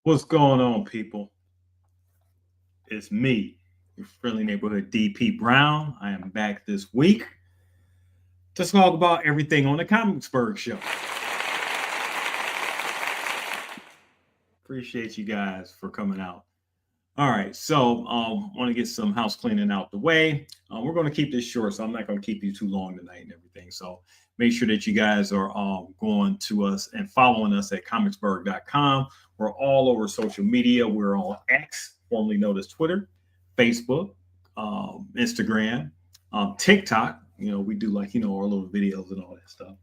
What's going on, people? It's me, your friendly neighborhood DP Brown. I am back this week to talk about everything on the Comicsburgh show. Appreciate you guys for coming out. All right, so want to get some house cleaning out the way. We're going to keep this short, so I'm not going to keep you too long tonight and everything. So make sure that you guys are going to us and following us at comicsburgh.com. We're all over social media. We're on X, formerly known as Twitter, Facebook, Instagram, TikTok. You know, we do like, our little videos and all that stuff.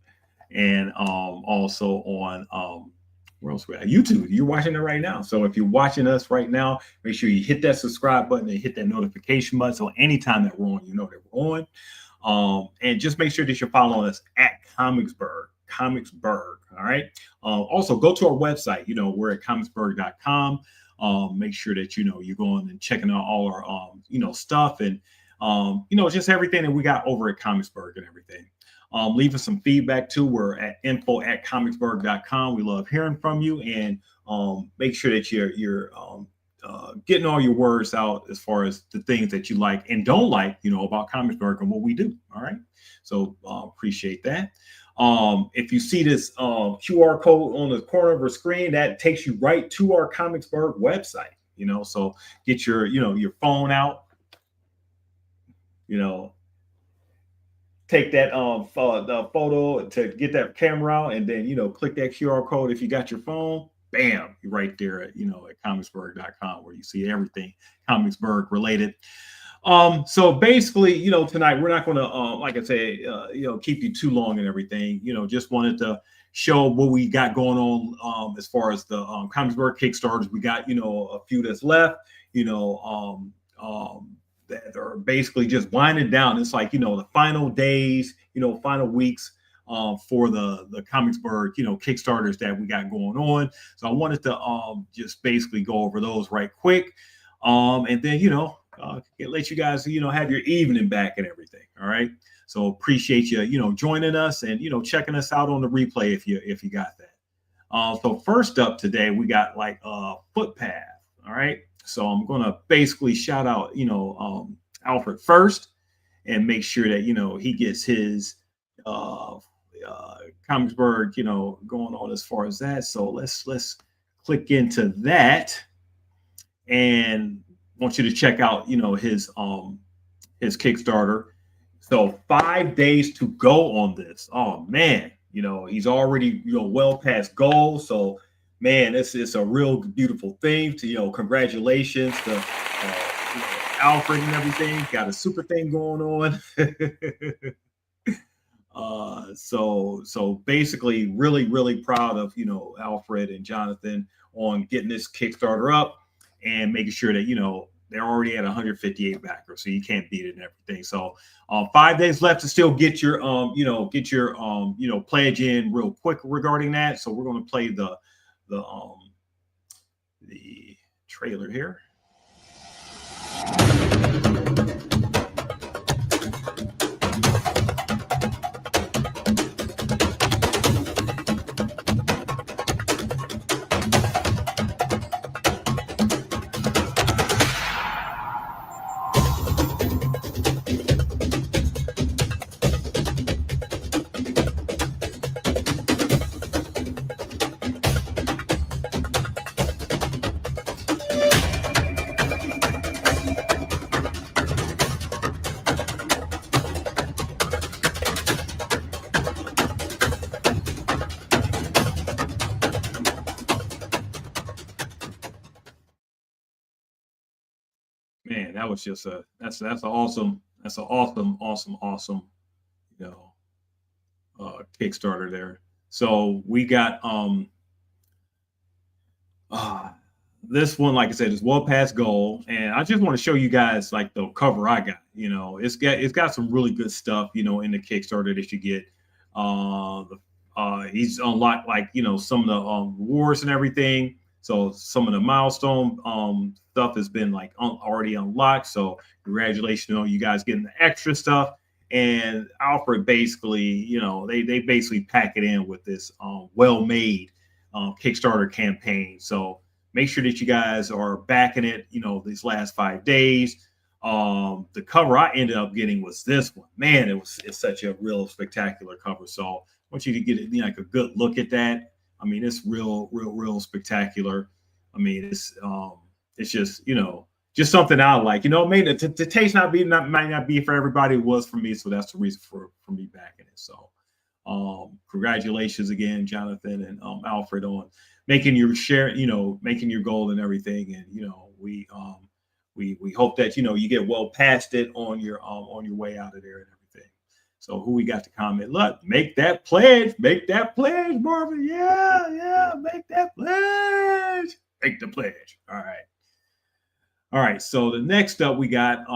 And also on where else we at? YouTube. You're watching it right now. So if you're watching us right now, make sure you hit that subscribe button and hit that notification button. So anytime that we're on, you know that we're on. And just make sure that you're following us at Comicsburgh. All right. Also go to our website. We're at comicsburgh.com. Make sure that you're going and checking out all our stuff and just everything that we got over at Comicsburgh and everything. Leave us some feedback too. We're at info@comicsburgh.com. We love hearing from you, and make sure that you're getting all your words out as far as the things that you like and don't like, about Comicsburgh and what we do. All right. So appreciate that. If you see this QR code on the corner of our screen, that takes you right to our Comicsburgh website. So get your phone out. Take that the photo to get that camera out, and then click that QR code. If you got your phone, bam, you're right there at comicsburgh.com, where you see everything Comicsburgh related. So basically, tonight we're not going to like I say, keep you too long and everything. Just wanted to show what we got going on as far as the Comicsburgh Kickstarters. We got a few that's left. That are basically just winding down. It's like the final days, final weeks for the Comicsburgh Kickstarters that we got going on. So I wanted to just basically go over those right quick, and then let you guys have your evening back and everything. All right. So appreciate you joining us and checking us out on the replay if you got that. So first up today we got like Footpath. All right. So I'm going to basically shout out, Alfred first and make sure that, he gets his Comicsburgh, going on as far as that. So let's click into that, and want you to check out, his Kickstarter. So 5 days to go on this. Oh man, he's already, well past goal. So man, this is a real beautiful thing. To congratulations to Alfred and everything. Got a super thing going on. So basically, really proud of Alfred and Jonathan on getting this Kickstarter up and making sure that they're already at 158 backers, so you can't beat it and everything. So 5 days left to still get your pledge in real quick regarding that. So we're going to play the trailer here. Man, that was just that's an awesome Kickstarter there. So we got this one, like I said, is well past goal, and I just want to show you guys like the cover I got. It's got some really good stuff, in the Kickstarter that you get. He's unlocked like some of the rewards and everything. So some of the milestone stuff has been like already unlocked. So congratulations on you guys getting the extra stuff. And Alfred basically, they basically pack it in with this well-made Kickstarter campaign. So make sure that you guys are backing it, you know, these last 5 days. The cover I ended up getting was this one. Man, it's such a real spectacular cover. So I want you to get like a good look at that. I mean, it's real spectacular. I mean, it's just, you know, just something I like. You know, maybe the taste might not be for everybody. It was for me, so that's the reason for me backing it. So, congratulations again, Jonathan and Alfred, on making your share. You know, making your goal and everything. And you know, we hope that, you know, you get well past it on your way out of there and everything. So who we got to comment? Look, make that pledge, Marvin. Yeah, make that pledge. Make the pledge. All right. So the next up we got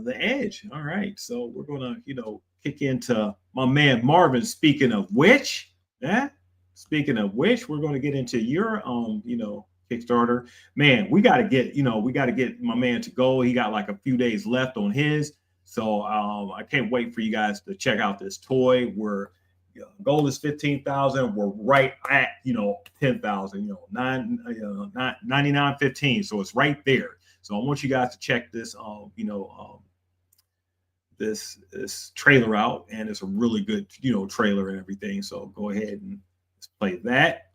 the Edge. All right. So we're gonna, you know, kick into my man Marvin. Speaking of which, we're gonna get into your you know, Kickstarter. Man, we gotta get my man to go. He got like a few days left on his. So I can't wait for you guys to check out this toy. Goal is 15,000. We're right at, you know, 10,000. You know, 99.15. So it's right there. So I want you guys to check this. This trailer out, and it's a really good, you know, trailer and everything. So go ahead and let's play that.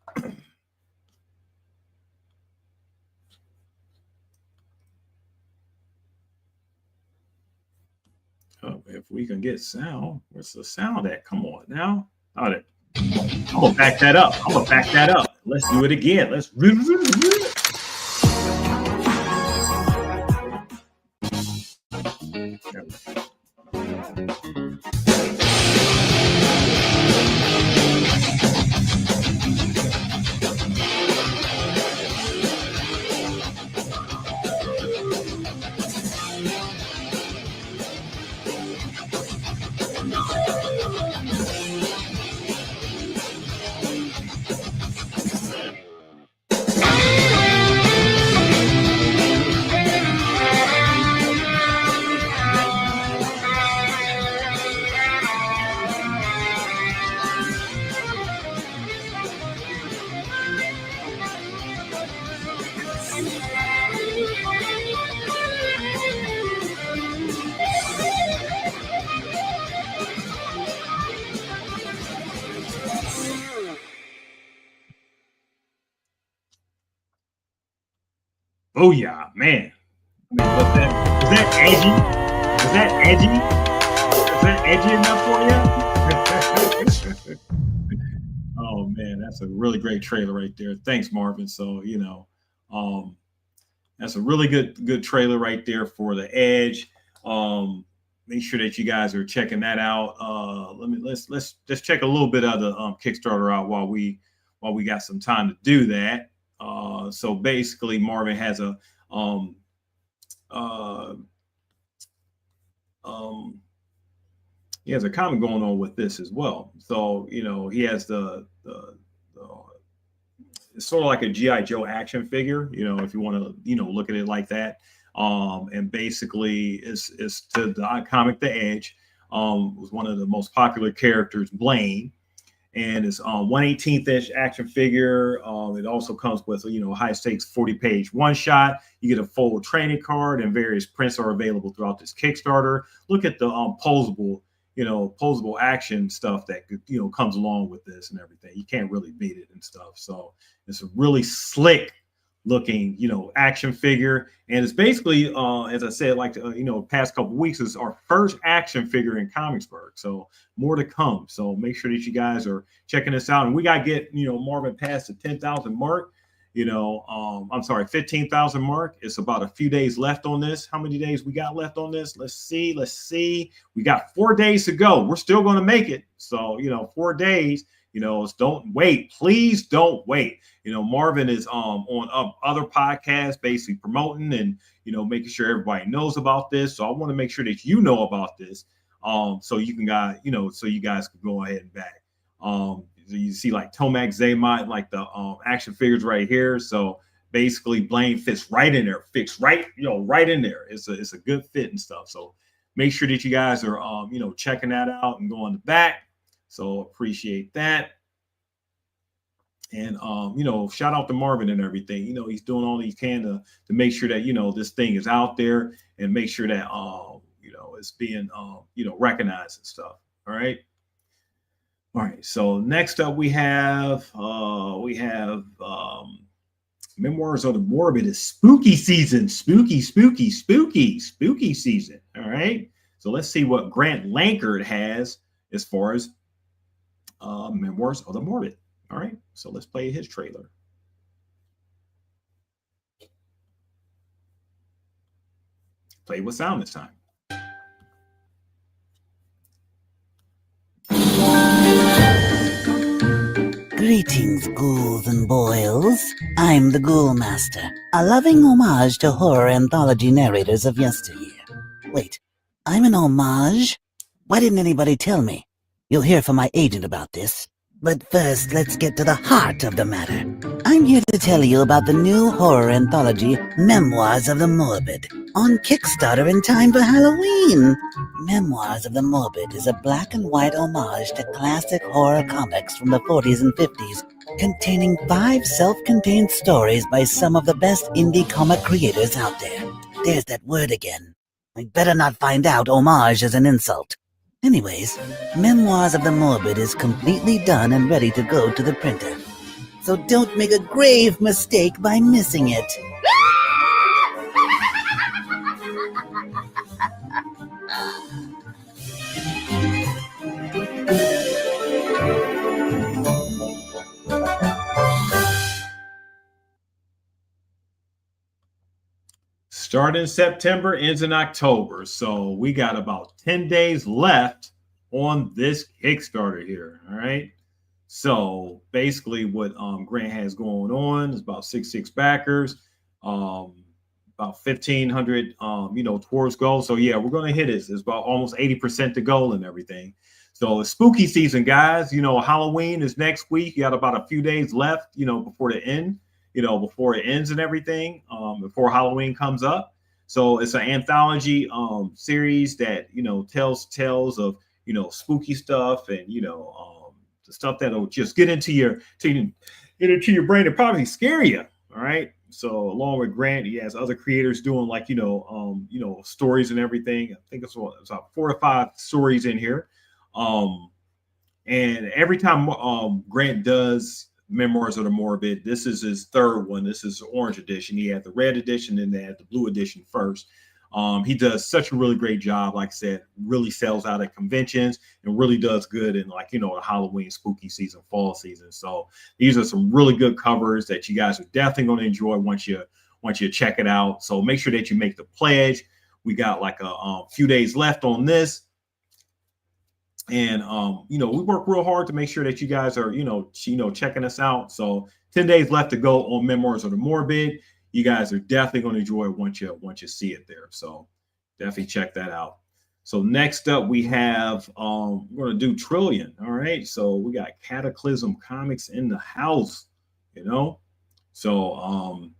If we can get sound, where's the sound at? Come on now. I'm gonna back that up. Let's do it again. Let's there we go. Oh yeah, man. I mean, was that edgy? Was that edgy enough for you? Oh man, that's a really great trailer right there. Thanks, Marvin. So, you know, that's a really good trailer right there for the Edge. Make sure that you guys are checking that out. Let's just check a little bit of the Kickstarter out while we got some time to do that. So basically, Marvin has a he has a comic going on with this as well. So, you know, he has the it's sort of like a GI Joe action figure, you know, if you want to, you know, look at it like that. And basically, it's to the comic The Edge. Was one of the most popular characters, Blain, and it's 1/18 inch action figure. It also comes with, you know, high stakes 40-page one shot. You get a full training card, and various prints are available throughout this Kickstarter. Look at the posable action stuff that, you know, comes along with this and everything. You can't really beat it and stuff. So it's a really slick looking, you know, action figure, and it's basically, as I said, like, you know, past couple weeks, is our first action figure in Comicsburgh. So more to come. So make sure that you guys are checking this out, and we got to get, you know, Marvin past the 10,000 mark. You know, I'm sorry, 15,000 mark. It's about a few days left on this. How many days we got left on this? Let's see. We got 4 days to go. We're still going to make it. So, you know, 4 days. You know, don't wait. Please don't wait. You know, Marvin is on other podcasts, basically promoting and, you know, making sure everybody knows about this. So I want to make sure that you know about this, so you can so you guys can go ahead and back. You see like Tomac Zaymot, like the action figures right here. So basically, Blain fits right in there, right in there. It's a good fit and stuff. So make sure that you guys are you know, checking that out and going to back. So appreciate that. And shout out to Marvin and everything. He's doing all he can to make sure that this thing is out there and make sure that it's being recognized and stuff. All right. All right. So next up we have Memoirs of the Morbid is spooky season. Spooky season. All right. So let's see what Grant Lankard has as far as Memoirs of the Morbid. All right, so let's play his trailer. Play with sound this time. Greetings, ghouls and boils. I'm the Ghoul Master, a loving homage to horror anthology narrators of yesteryear. Wait, I'm an homage? Why didn't anybody tell me? You'll hear from my agent about this. But first, let's get to the heart of the matter. I'm here to tell you about the new horror anthology, Memoirs of the Morbid, on Kickstarter in time for Halloween. Memoirs of the Morbid is a black and white homage to classic horror comics from the 40s and 50s, containing 5 self-contained stories by some of the best indie comic creators out there. There's that word again. I better not find out homage is an insult. Anyways, Memoirs of the Morbid is completely done and ready to go to the printer. So don't make a grave mistake by missing it. Start in September, ends in October. So we got about 10 days left on this Kickstarter here. All right. So basically what Grant has going on is about 66 backers, about 1,500, towards goal. So yeah, we're going to hit it. It's about almost 80% to goal and everything. So it's spooky season, guys. Halloween is next week. You got about a few days left, before the end. Before it ends and everything, before Halloween comes up. So it's an anthology series that, tells tales of, spooky stuff and, the stuff that'll just get into your brain and probably scare you. All right. So along with Grant, he has other creators doing like, stories and everything. I think it's about 4 or 5 stories in here. And every time Grant does Memoirs of the Morbid, this is his 3rd one. This is the orange edition. He had the red edition and they had the blue edition first. He does such a really great job. Like I said, really sells out at conventions and really does good in the Halloween spooky season, fall season. So these are some really good covers that you guys are definitely going to enjoy once you check it out. So make sure that you make the pledge. We got like a few days left on this. And we work real hard to make sure that you guys are checking us out. So 10 days left to go on Memoirs of the Morbid. You guys are definitely going to enjoy it once you see it there. So definitely check that out. So next up we have we're going to do Trillion. All right. So we got Cataclysm Comics in the house. So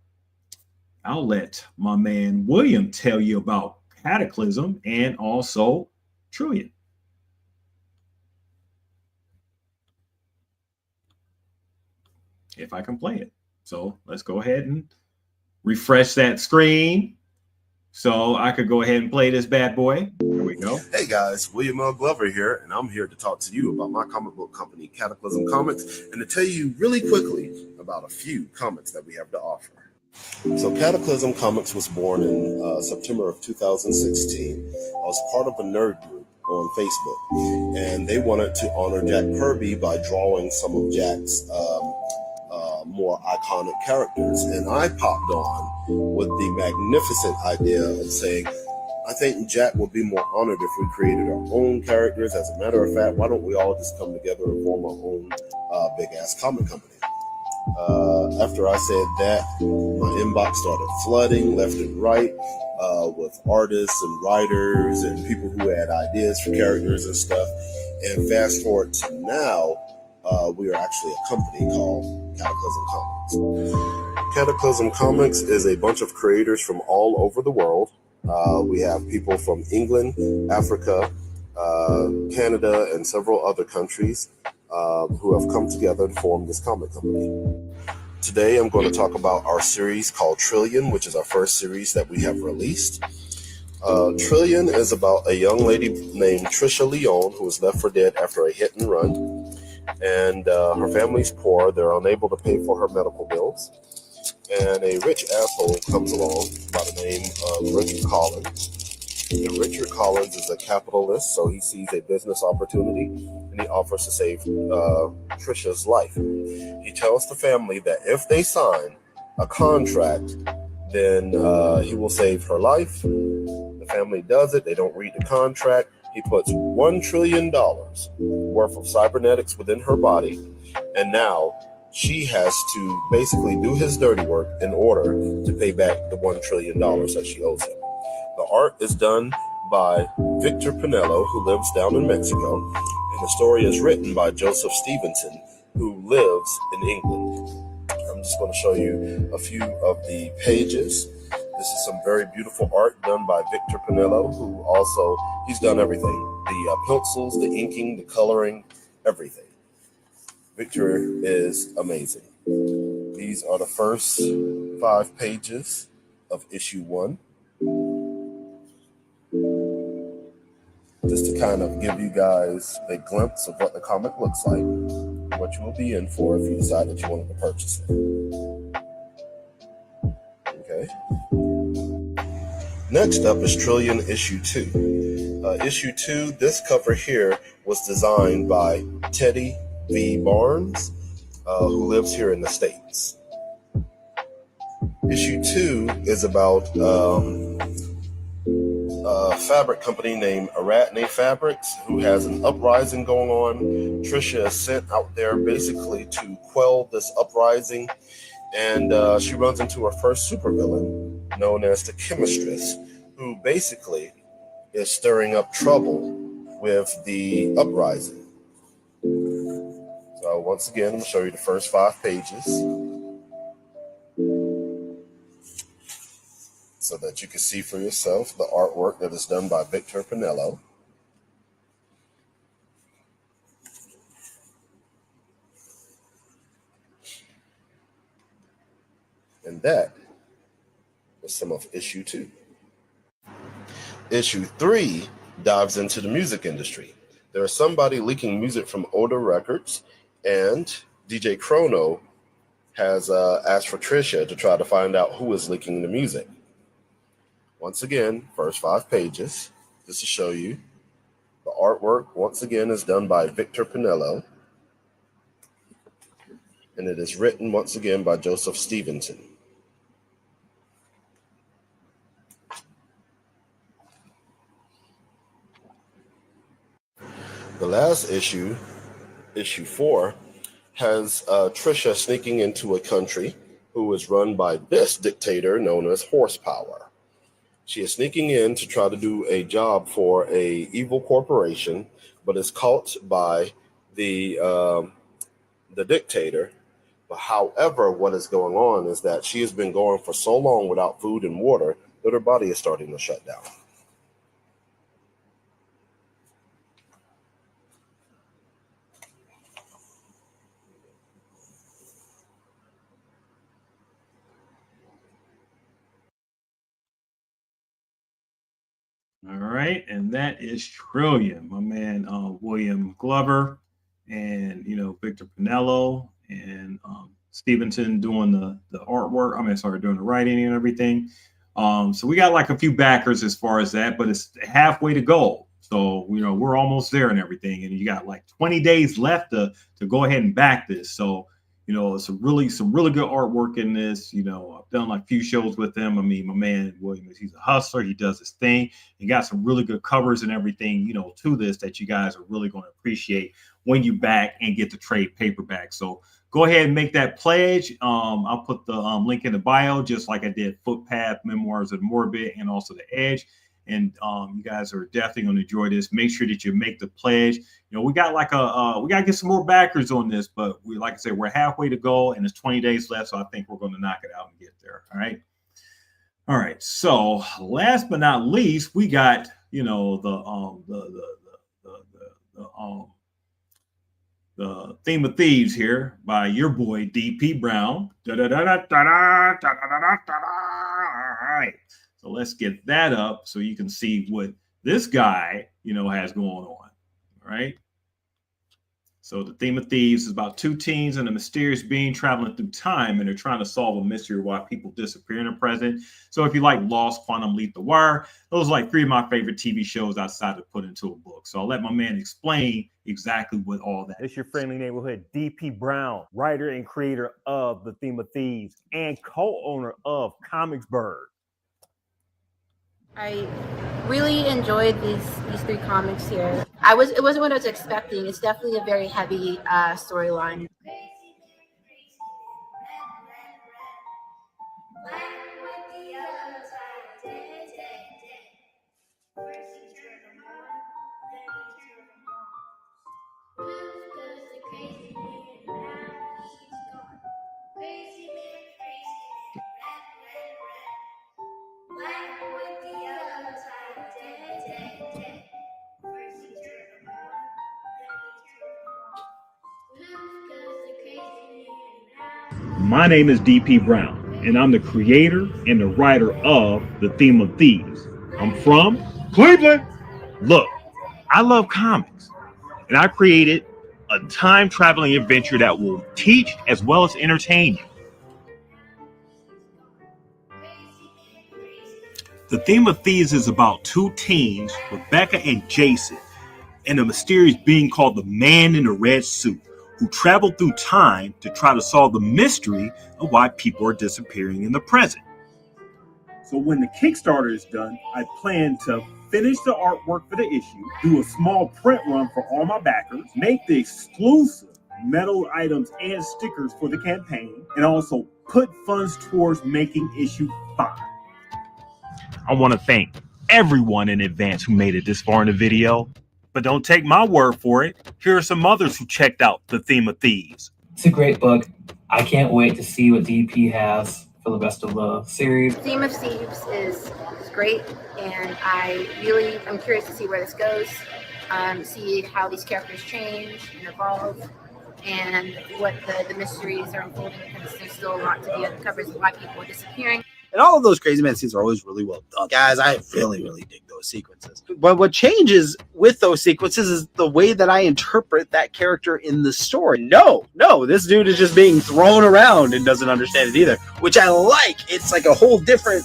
I'll let my man William tell you about Cataclysm and also Trillion. If I can play it. So let's go ahead and refresh that screen so I could go ahead and play this bad boy. There we go. Hey guys, William L. Glover here, and I'm here to talk to you about my comic book company, Cataclysm Comics, and to tell you really quickly about a few comics that we have to offer. So Cataclysm Comics was born in September of 2016. I was part of a nerd group on Facebook, and they wanted to honor Jack Kirby by drawing some of Jack's more iconic characters, and I popped on with the magnificent idea of saying, I think Jack would be more honored if we created our own characters. As a matter of fact, why don't we all just come together and form our own big-ass comic company? After I said that, my inbox started flooding left and right with artists and writers and people who had ideas for characters and stuff. And fast forward to now, we are actually a company called Cataclysm Comics. Cataclysm Comics is a bunch of creators from all over the world. We have people from England, Africa, Canada, and several other countries. who have come together to form this comic company. Today, I'm going to talk about our series called Trillion, which is our first series that we have released. Trillion is about a young lady named Trisha Leone who was left for dead after a hit and run. And her family's poor. They're unable to pay for her medical bills. And a rich asshole comes along by the name of Richard Collins. And Richard Collins is a capitalist, so he sees a business opportunity and he offers to save Trisha's life. He tells the family that if they sign a contract, then he will save her life. The family does it. They don't read the contract. He puts $1 trillion worth of cybernetics within her body, and now she has to basically do his dirty work in order to pay back the $1 trillion that she owes him. The art is done by Victor Pinello, who lives down in Mexico, and the story is written by Joseph Stevenson, who lives in England. I'm just going to show you a few of the pages. This is some very beautiful art done by Victor Pinello, who also, he's done everything. The pencils, the inking, the coloring, everything. Victor is amazing. These are the first 5 pages of issue 1. Just to kind of give you guys a glimpse of what the comic looks like, what you will be in for if you decide that you wanted to purchase it. Okay. Next up is Trillion issue 2. Issue 2, this cover here was designed by Teddy V. Barnes, who lives here in the States. Issue 2 is about a fabric company named Aratne Fabrics, who has an uprising going on. Trisha is sent out there basically to quell this uprising, and she runs into her first supervillain known as the Chemistress, who basically is stirring up trouble with the uprising. So once again, I'm going to show you the first 5 pages so that you can see for yourself the artwork that is done by Victor Pinello. And that is some of issue 2. Issue 3 dives into the music industry. There is somebody leaking music from older records, and DJ Chrono has asked for Trisha to try to find out who is leaking the music. Once again, first 5 pages, just to show you. The artwork, once again, is done by Victor Pinello, and it is written, once again, by Joseph Stevenson. The last issue, issue 4, has Trisha sneaking into a country who is run by this dictator known as Horsepower. She is sneaking in to try to do a job for a evil corporation, but is caught by the dictator. But however, what is going on is that she has been going for so long without food and water that her body is starting to shut down. All right, and that is Trillion, my man William Glover, and Victor Pinello and Stevenson doing the artwork. Doing the writing and everything. So we got like a few backers as far as that, but it's halfway to go. So we're almost there and everything, and you got like 20 days left to go ahead and back this. So it's some really good artwork in this. I've done like a few shows with him. I mean, my man William, he's a hustler. He does his thing. He got some really good covers and everything, to this that you guys are really going to appreciate when you back and get the trade paperback. So go ahead and make that pledge. I'll put the link in the bio, just like I did Footpath, Memoirs of Morbid, and also The Edge. And you guys are definitely going to enjoy this. Make sure that you make the pledge. We got like we got to get some more backers on this, but like I said, we're halfway to go, and it's 20 days left, so I think we're going to knock it out and get there. All right. All right. So last but not least, we got the The Theme of Thieves here by your boy DP Brown. All right. So let's get that up so you can see what this guy, has going on. All right. So the Theme of Thieves is about two teens and a mysterious being traveling through time, and they're trying to solve a mystery of why people disappear in the present. So if you like Lost, Quantum Leap, The Wire, those are like three of my favorite TV shows I decided to put into a book. So I'll let my man explain exactly what all that is. It's your friendly neighborhood DP Brown, writer and creator of the Theme of Thieves and co-owner of Comicsburgh. I really enjoyed these three comics here. It wasn't what I was expecting. It's definitely a very heavy storyline. My name is DP Brown, and I'm the creator and the writer of the Theme of Thieves. I'm from Cleveland. Look, I love comics, and I created a time-traveling adventure that will teach as well as entertain you. The Theme of Thieves is about two teens, Rebecca and Jason, and a mysterious being called the Man in the Red Suit, who travel through time to try to solve the mystery of why people are disappearing in the present. So when the Kickstarter is done, I plan to finish the artwork for the issue, do a small print run for all my backers, make the exclusive metal items and stickers for the campaign, and also put funds towards making issue 5. I want to thank everyone in advance who made it this far in the video. But don't take my word for it. Here are some others who checked out the Theme of Thieves. It's a great book. I can't wait to see what DP has for the rest of the series. Theme of Thieves is great, and I'm curious to see where this goes, see how these characters change and evolve, and what the mysteries are unfolding, because there's still a lot to be uncovered as to why people are disappearing. And all of those Crazy Man scenes are always really well done. Guys, I really, really dig those sequences. But what changes with those sequences is the way that I interpret that character in the story. No, this dude is just being thrown around and doesn't understand it either, which I like. It's like a whole different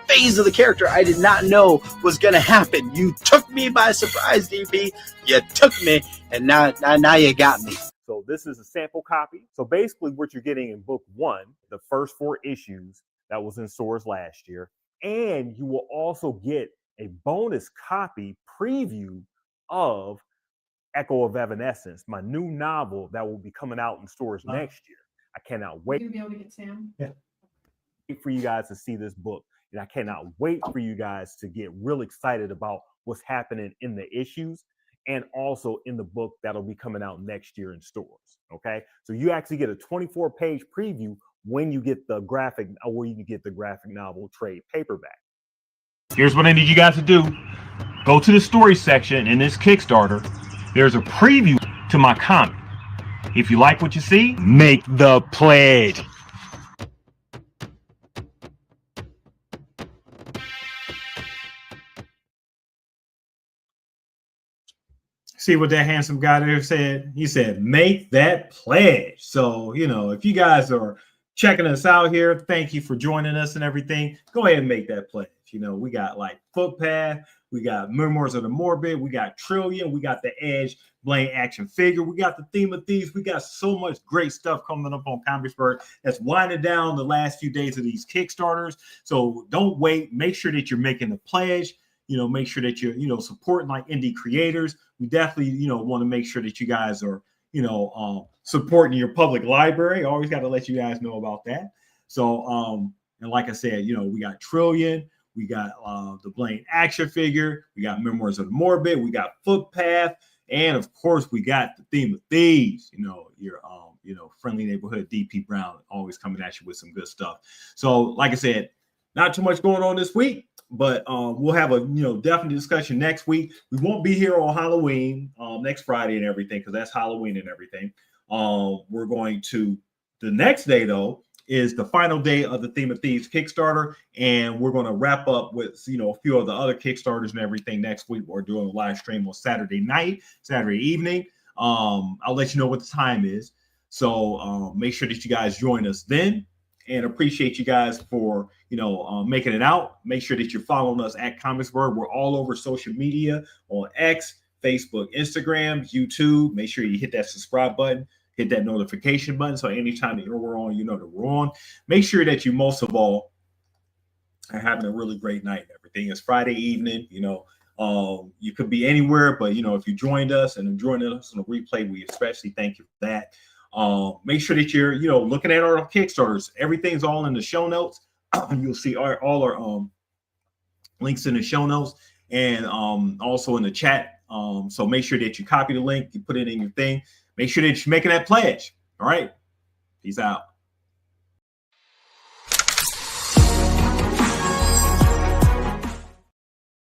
phase of the character I did not know was going to happen. You took me by surprise, DP. You took me, and now you got me. So this is a sample copy. So basically what you're getting in book 1, the first 4 issues, that was in stores last year. And you will also get a bonus copy preview of Echo of Evanescence, my new novel that will be coming out in stores next year. I cannot wait. You're gonna be able to get Sam? Yeah. For you guys to see this book. And I cannot wait for you guys to get real excited about what's happening in the issues and also in the book that'll be coming out next year in stores. Okay. So you actually get a 24-page preview when you get the graphic, or where you can get the graphic novel trade paperback. Here's what I need you guys to do. Go to the story section in this Kickstarter. There's a preview to my comic. If you like what you see, make the pledge. See what that handsome guy there said? He said, make that pledge. So, if you guys are checking us out here, thank you for joining us and everything. Go ahead and make that pledge. We got like Footpath, we got Memoirs of the Morbid, we got Trillion, we got the Edge Blain action figure, we got the Theme of Thieves. We got so much great stuff coming up on Comicsburgh that's winding down the last few days of these Kickstarters. So don't wait. Make sure that you're making the pledge. Make sure that you're, supporting like indie creators. We definitely, want to make sure that you guys are, supporting your public library. Always got to let you guys know about that. So, and like I said, we got Trillion, we got the Blain action figure, we got Memoirs of the Morbid, we got Footpath, and of course we got the Theme of Thieves. Your friendly neighborhood DP Brown always coming at you with some good stuff. So, like I said, not too much going on this week. But we'll have a definite discussion next week. We won't be here on Halloween next Friday and everything, because that's Halloween and everything. We're going to, the next day though is the final day of the Theme of Thieves Kickstarter, and we're going to wrap up with a few of the other Kickstarters and everything next week. We're doing a live stream on Saturday evening. I'll let you know what the time is, so make sure that you guys join us then, and appreciate you guys for making it out. Make sure that you're following us at Comicsburgh. We're all over social media on X, Facebook, Instagram, YouTube. Make sure you hit that subscribe button, hit that notification button, so anytime that we're on, that we're on. Make sure that you, most of all, are having a really great night and everything. It's Friday evening. You could be anywhere, but if you joined us and joining us on the replay, we especially thank you for that. Make sure that you're looking at our Kickstarters. Everything's all in the show notes. You'll see all our links in the show notes, and also in the chat. So make sure that you copy the link, you put it in your thing. Make sure that you're making that pledge. All right. Peace out.